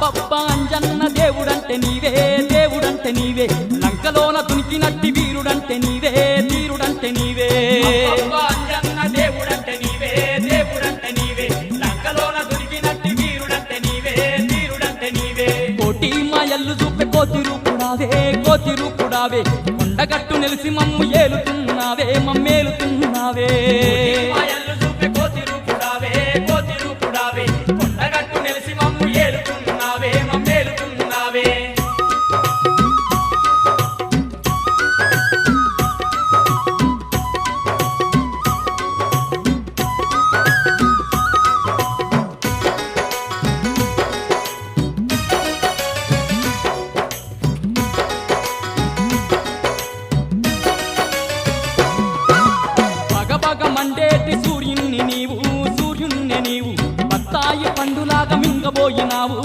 అబ్బబ్బా అంజన్న దేవుడంటే నీవే దేవుడంటే నీవే లంకలోన దునికినట్టి వీరుడంటే నీవే వీరుడంటే నీవే అబ్బబ్బా అంజన్న దేవుడంటే నీవే దేవుడంటే నీవే లంకలోన దునికినట్టి వీరుడంటే నీవే వీరుడంటే నీవే కోటి మాయల్లు చూపే కోతి రూపుడావే కొండగట్టు నిలిసి మమ్ము ఏలుతున్నావే మమ్మేలుతున్నావే మాయల్లు చూపే కోతి రూపుడావే కొండగట్టు నిలిసి మమ్ము ఏలుతున్నావే మమ్మేలుతున్నావే పగపగ మండేటి సూర్యుణ్ణి నీవు బత్తాయి పండులాగా మింగబోయినావు